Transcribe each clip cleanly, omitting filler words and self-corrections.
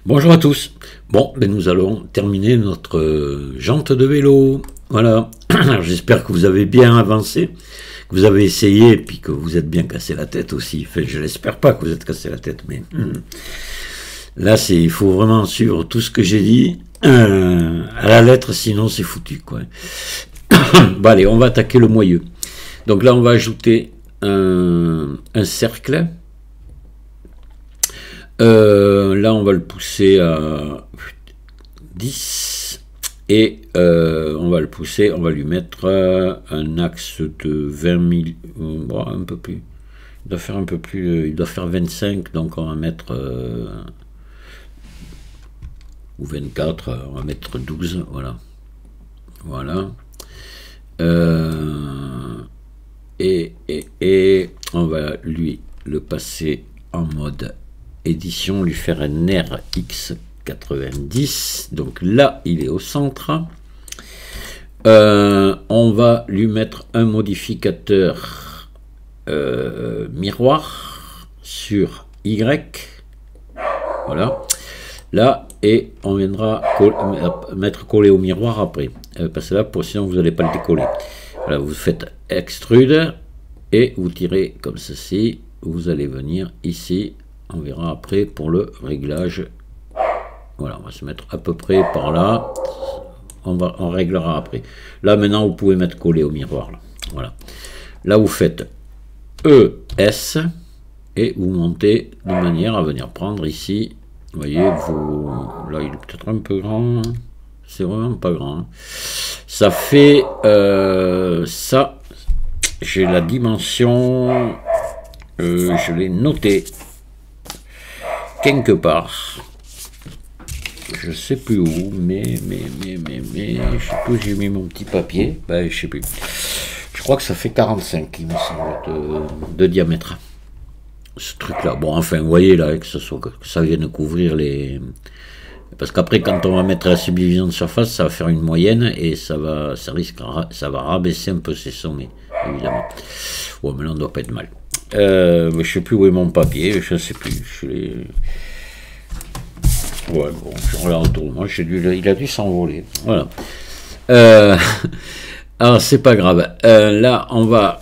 Bonjour à tous. Bon, ben nous allons terminer notre jante de vélo. Voilà. J'espère que vous avez bien avancé, que vous avez essayé, et puis que vous êtes bien cassé la tête aussi. Enfin, je l'espère pas que vous êtes cassé la tête, mais là, il faut vraiment suivre tout ce que j'ai dit à la lettre, sinon c'est foutu, quoi. Bon, allez, on va attaquer le moyeu. Donc là, on va ajouter un cercle. Là, on va le pousser à 10 et on va le pousser, on va lui mettre un axe de 20 000, bon, un peu plus. Il doit faire un peu plus, il doit faire 25, donc on va mettre ou 24, on va mettre 12, voilà. Voilà. Et on va lui le passer en mode édition, lui faire un RX90, donc là il est au centre. On va lui mettre un modificateur miroir sur Y, voilà, là, et on viendra mettre collé au miroir après, parce que là, sinon vous n'allez pas le décoller. Voilà, vous faites extrude et vous tirez comme ceci, vous allez venir ici. On verra après pour le réglage. Voilà, on va se mettre à peu près par là. On réglera après. Là, maintenant, vous pouvez mettre collé au miroir. Là. Voilà. Là, vous faites ES et vous montez de manière à venir prendre ici. Vous voyez, là, il est peut-être un peu grand. C'est vraiment pas grand. Ça fait ça. J'ai la dimension. Je l'ai noté. Quelque part, je sais plus où, mais, je sais plus où j'ai mis mon petit papier, ben, je sais plus. Je crois que ça fait 45, il me semble, de diamètre, ce truc-là. Bon, enfin, vous voyez là, que ça vienne couvrir les... Parce qu'après, quand on va mettre la subdivision de surface, ça va faire une moyenne et ça va rabaisser un peu ses sommets, évidemment. Ouais, mais là, on ne doit pas être mal. Je sais plus où est mon papier, je sais plus. Ouais, bon, je regarde autour de moi, il a dû s'envoler. Voilà. Alors, c'est pas grave. Là, on va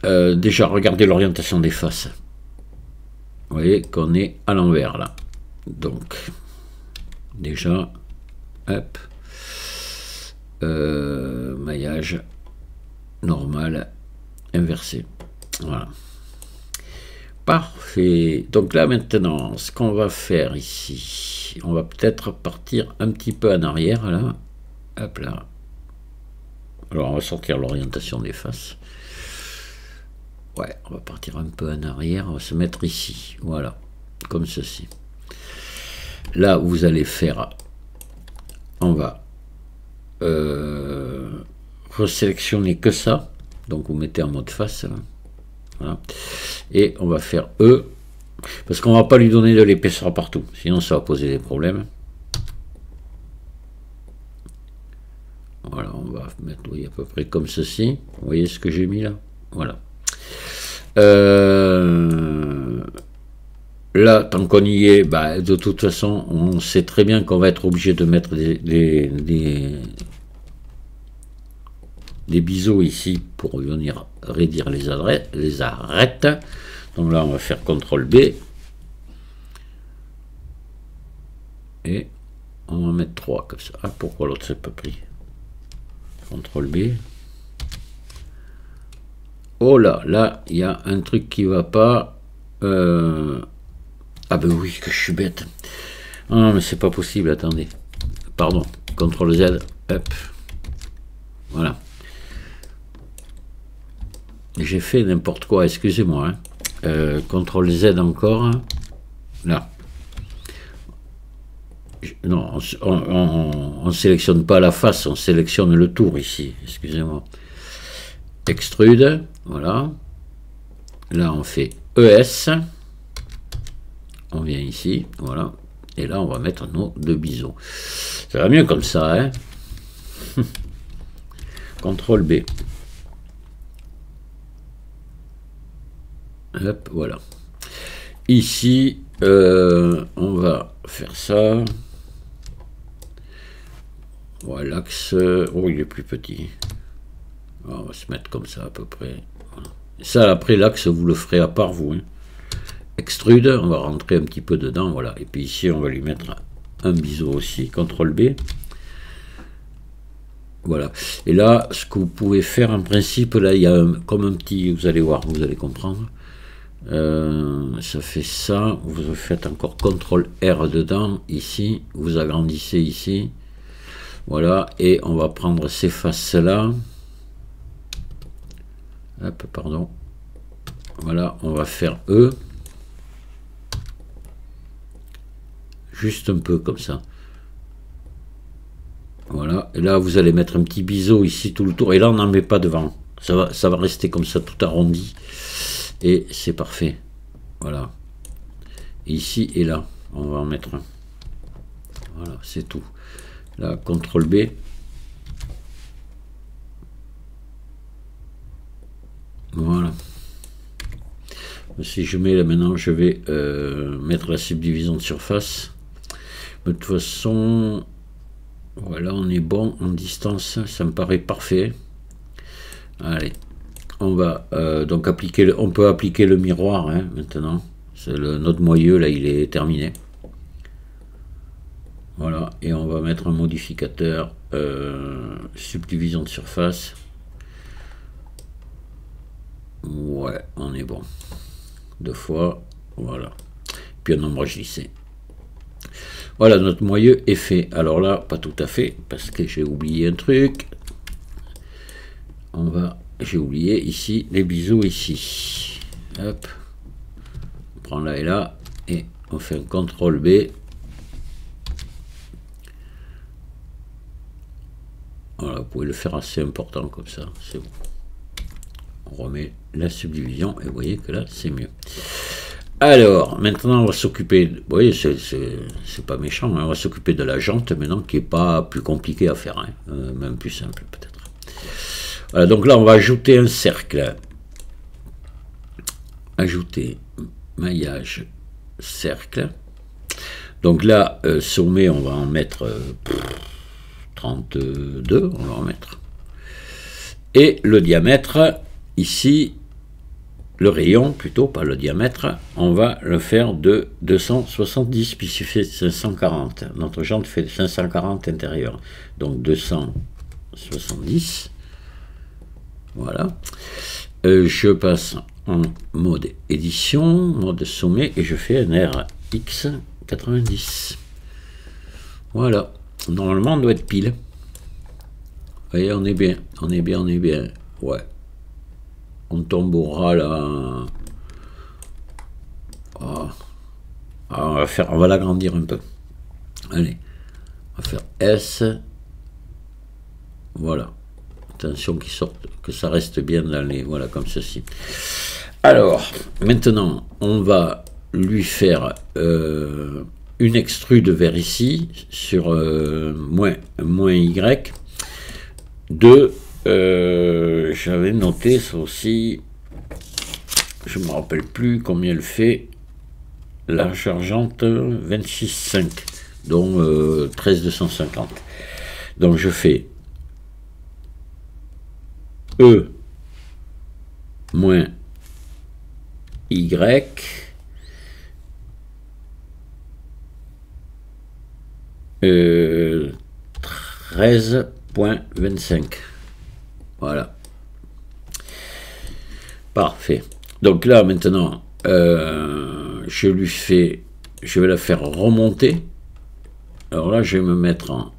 déjà regarder l'orientation des faces. Vous voyez qu'on est à l'envers, là. Donc, déjà, hop. Maillage normal, inversé. Voilà. Parfait. Donc là maintenant, ce qu'on va faire ici, on va peut-être partir un petit peu en arrière là. Hop là. Alors on va sortir l'orientation des faces. Ouais, on va partir un peu en arrière, on va se mettre ici. Voilà, comme ceci. Là vous allez faire, on va resélectionner que ça. Donc vous mettez en mode face là. Voilà. Et on va faire E, parce qu'on ne va pas lui donner de l'épaisseur partout, sinon ça va poser des problèmes. Voilà, on va mettre, oui, à peu près comme ceci. Vous voyez ce que j'ai mis là? Voilà. Là, tant qu'on y est, bah, de toute façon, on sait très bien qu'on va être obligé de mettre des biseaux ici pour venir réduire les arêtes. Donc là, on va faire CTRL B. Et on va mettre 3 comme ça. Ah, pourquoi l'autre s'est pas pris? CTRL B. Oh là, là, il y a un truc qui va pas. Ah ben oui, que je suis bête. Ah non, mais c'est pas possible, attendez. Pardon. CTRL Z. Hop. Voilà. J'ai fait n'importe quoi, excusez-moi. Hein. CTRL Z encore. Là. Non, on ne sélectionne pas la face, on sélectionne le tour ici. Excusez-moi. Extrude. Voilà. Là, on fait ES. On vient ici. Voilà. Et là, on va mettre nos deux biseaux. Ça va mieux comme ça. Hein. CTRL B. Hop, voilà. Ici, on va faire ça. Ouais, l'axe, oh, il est plus petit. On va se mettre comme ça à peu près. Voilà. Et ça, après, l'axe, vous le ferez à part, vous. Hein. Extrude, on va rentrer un petit peu dedans, voilà. Et puis ici, on va lui mettre un biseau aussi, CTRL B. Voilà. Et là, ce que vous pouvez faire en principe, là, il y a comme un petit, vous allez voir, vous allez comprendre. Ça fait ça, vous faites encore CTRL R dedans, ici, vous agrandissez ici. Voilà, et on va prendre ces faces-là. Hop, pardon. Voilà, on va faire E. Juste un peu comme ça. Voilà, et là vous allez mettre un petit biseau ici tout le tour. Et là on n'en met pas devant. Ça va rester comme ça tout arrondi. Et c'est parfait. Voilà. Et ici et là, on va en mettre un. Voilà, c'est tout. Là, CTRL B. Voilà. Si je mets là maintenant, je vais mettre la subdivision de surface. De toute façon, voilà, on est bon en distance, ça me paraît parfait. Allez, on va donc appliquer, on peut appliquer le miroir hein, maintenant. Notre moyeu là, il est terminé. Voilà, et on va mettre un modificateur subdivision de surface. Ouais, on est bon. 2 fois, voilà. Puis un ombrage lissé. Voilà, notre moyeu est fait. Alors là, pas tout à fait, parce que j'ai oublié un truc. J'ai oublié ici les biseaux ici. Hop. On prend là et là, et on fait un CTRL B. Voilà, vous pouvez le faire assez important comme ça, c'est bon. On remet la subdivision et vous voyez que là c'est mieux. Alors maintenant on va s'occuper, vous voyez c'est pas méchant, hein, on va s'occuper de la jante maintenant qui est pas plus compliqué à faire, hein, même plus simple peut-être. Voilà, donc là on va ajouter un cercle. Ajouter maillage cercle. Donc là sommet on va en mettre 32, on va en mettre. Et le diamètre, ici, le rayon, plutôt, pas le diamètre, on va le faire de 270, puisqu'il fait 540. Notre jante fait 540 intérieur. Donc 270. Voilà. Je passe en mode édition, mode sommet, et je fais un RX 90. Voilà. Normalement, on doit être pile. Vous voyez, on est bien, on est bien, on est bien. Ouais. On tombe au ras là. Oh. Alors, on va l'agrandir un peu. Allez. On va faire S. Voilà. Attention qu'il sorte, que ça reste bien dans les. Voilà, comme ceci. Alors, maintenant, on va lui faire une extrude vers ici, sur moins Y. J'avais noté ça aussi, je me rappelle plus combien elle fait, la chargente 26,5, dont 13,250. Donc je fais E moins Y 13,25. Voilà. Parfait. Donc là, maintenant, je vais la faire remonter. Alors là, je vais me mettre en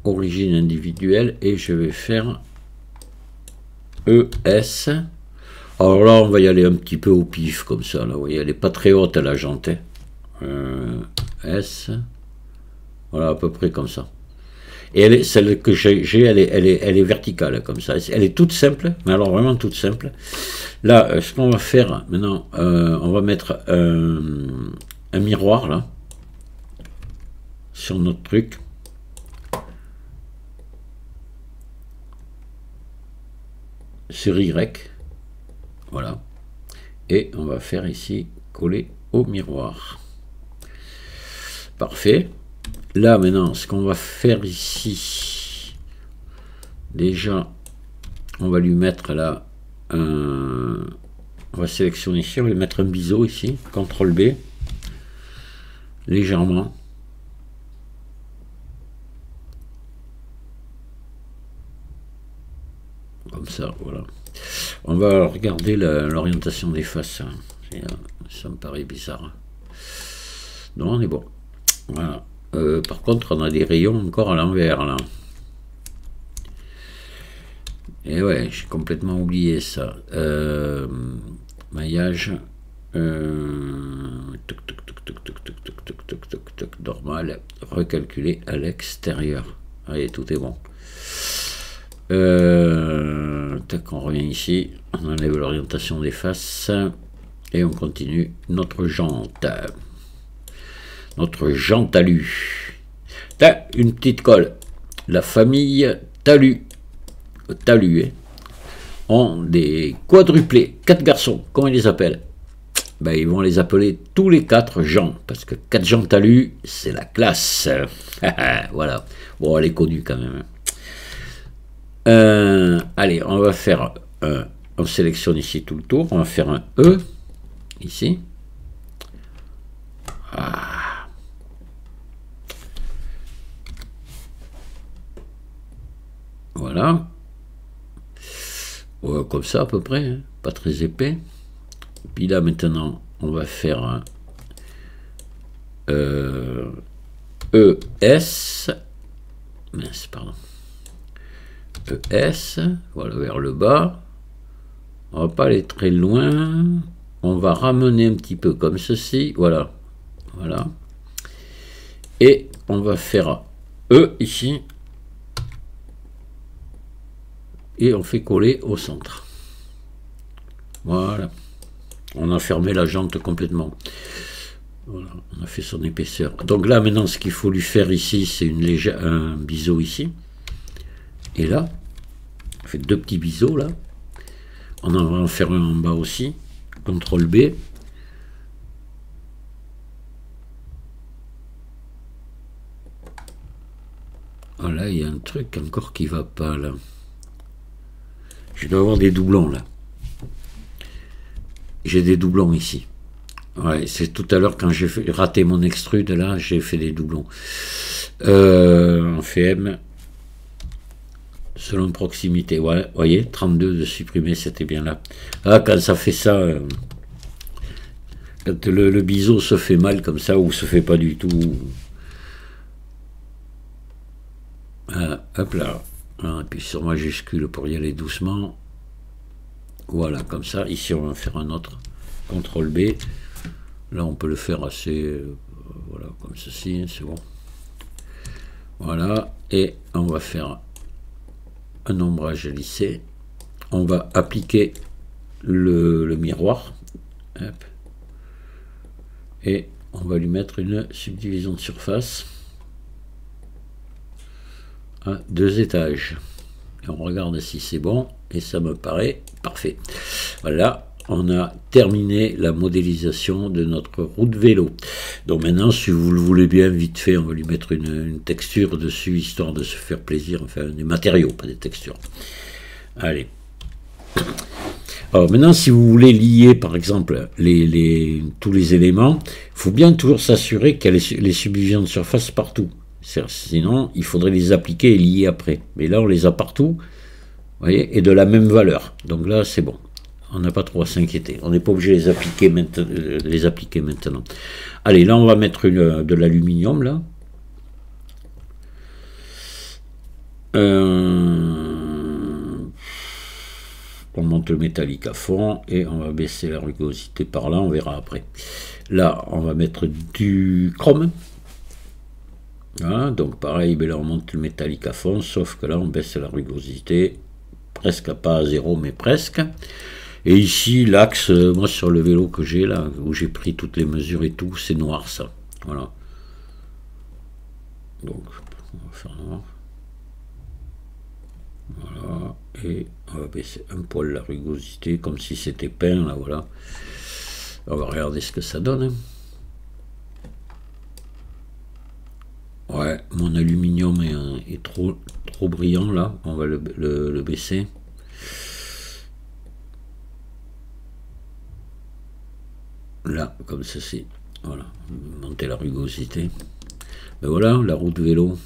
origine individuelle et je vais faire ES. Alors là, on va y aller un petit peu au pif, comme ça. Là, vous voyez, elle n'est pas très haute, la jante. S. Voilà, à peu près comme ça. Et celle que j'ai, elle est verticale, comme ça. Elle est toute simple, mais alors vraiment toute simple. Là, ce qu'on va faire maintenant, on va mettre un miroir, là, sur notre truc. Sur Y. Voilà. Et on va faire ici, coller au miroir. Parfait. Là maintenant, ce qu'on va faire ici, déjà, on va lui mettre là un... On va sélectionner ici, on va lui mettre un biseau ici, CTRL B, légèrement. Comme ça, voilà. On va regarder l'orientation des faces. Ça me paraît bizarre. Non, on est bon. Voilà. Par contre, on a des rayons encore à l'envers, là. Et ouais, j'ai complètement oublié ça. Maillage. Normal. Recalculer à l'extérieur. Allez, tout est bon. Tac, on revient ici. On enlève l'orientation des faces. Et on continue notre jante. Notre Jean Talus. Une petite colle. La famille Talus. Talus ont des quadruplés. 4 garçons. Comment ils les appellent? Ben, ils vont les appeler tous les 4 Jean. Parce que 4 Jean Talus, c'est la classe. Voilà. Bon, elle est connue quand même. Allez, on va faire on sélectionne ici tout le tour. On va faire un E. Ici. Ah. Voilà. Ouais, comme ça à peu près, hein. Pas très épais. Puis là maintenant, on va faire un ES. Mince, pardon. ES, voilà, vers le bas. On va pas aller très loin. On va ramener un petit peu comme ceci. Voilà. Voilà. Et on va faire E ici. Et on fait coller au centre. Voilà. On a fermé la jante complètement. Voilà, on a fait son épaisseur. Donc là, maintenant, ce qu'il faut lui faire ici, c'est un biseau ici. Et là, on fait 2 petits biseaux là. On en va en faire un en bas aussi. CTRL B. Voilà, il y a un truc encore qui va pas là. Je dois avoir des doublons là. J'ai des doublons ici. Ouais, c'est tout à l'heure quand j'ai raté mon extrude là, j'ai fait des doublons. On fait M. Selon proximité. Ouais, voyez, 32 de supprimer, c'était bien là. Ah, quand ça fait ça, quand le biseau se fait mal comme ça, ou se fait pas du tout. Ah, hop là. Ah, et puis sur majuscule pour y aller doucement. Voilà, comme ça. Ici, on va faire un autre. CTRL B. Là, on peut le faire assez... voilà, comme ceci, c'est bon. Voilà. Et on va faire un ombrage lissé. On va appliquer le miroir. Hop. Et on va lui mettre une subdivision de surface à 2 étages. Et on regarde si c'est bon. Et ça me paraît parfait. Voilà, on a terminé la modélisation de notre roue de vélo. Donc maintenant, si vous le voulez bien, vite fait, on va lui mettre une texture dessus, histoire de se faire plaisir. Enfin, des matériaux, pas des textures. Allez. Alors maintenant, si vous voulez lier, par exemple, tous les éléments, il faut bien toujours s'assurer qu'il y a les subdivisions de surface partout. Sinon, il faudrait les appliquer et lier après. Mais là, on les a partout. Vous voyez, et de la même valeur. Donc là, c'est bon. On n'a pas trop à s'inquiéter. On n'est pas obligé de les appliquer maintenant. Allez, là, on va mettre de l'aluminium, là. On monte le métallique à fond et on va baisser la rugosité par là. On verra après. Là, on va mettre du chrome. Voilà, donc pareil, ben là, on monte le métallique à fond, sauf que là, on baisse la rugosité. Presque pas à 0, mais presque. Et ici, l'axe, moi sur le vélo que j'ai là, où j'ai pris toutes les mesures et tout, c'est noir ça. Voilà. Donc, on va faire noir. Voilà. Et on va baisser un poil la rugosité, comme si c'était peint là, voilà. On va regarder ce que ça donne. Hein. Ouais, mon aluminium est trop brillant là. On va le baisser. Là, comme ceci. Voilà. Monter la rugosité. Mais voilà, la route vélo.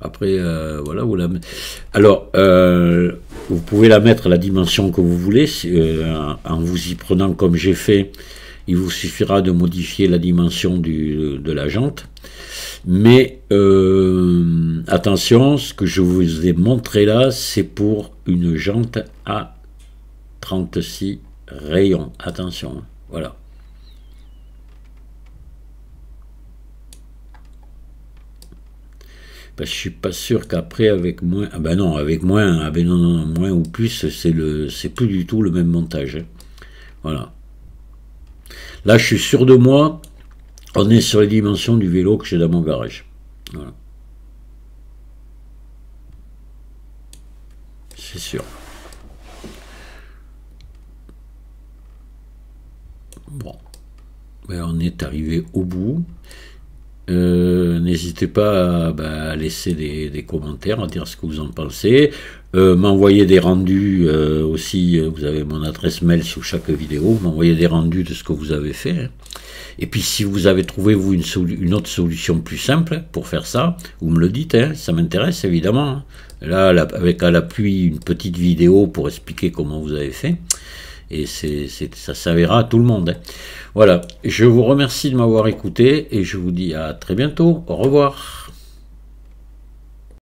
Après, voilà, vous la mettez. Alors, vous pouvez la mettre à la dimension que vous voulez, en vous y prenant comme j'ai fait. Il vous suffira de modifier la dimension de la jante. Mais attention, ce que je vous ai montré là, c'est pour une jante à 36 rayons. Attention, voilà. Ben, je suis pas sûr qu'après avec moins, ah ben non, avec moins, ah ben non, moins ou plus, c'est plus du tout le même montage. Hein. Voilà. Là, je suis sûr de moi. On est sur les dimensions du vélo que j'ai dans mon garage. Voilà. C'est sûr. Bon. Ben, on est arrivé au bout. N'hésitez pas à laisser des commentaires, à dire ce que vous en pensez. M'envoyer des rendus aussi. Vous avez mon adresse mail sous chaque vidéo. M'envoyer des rendus de ce que vous avez fait. Hein. Et puis si vous avez trouvé vous une autre solution plus simple pour faire ça, vous me le dites, hein, ça m'intéresse évidemment. Hein. Là, avec à l'appui une petite vidéo pour expliquer comment vous avez fait. Et ça s'avérera à tout le monde. Hein. Voilà, je vous remercie de m'avoir écouté et je vous dis à très bientôt. Au revoir.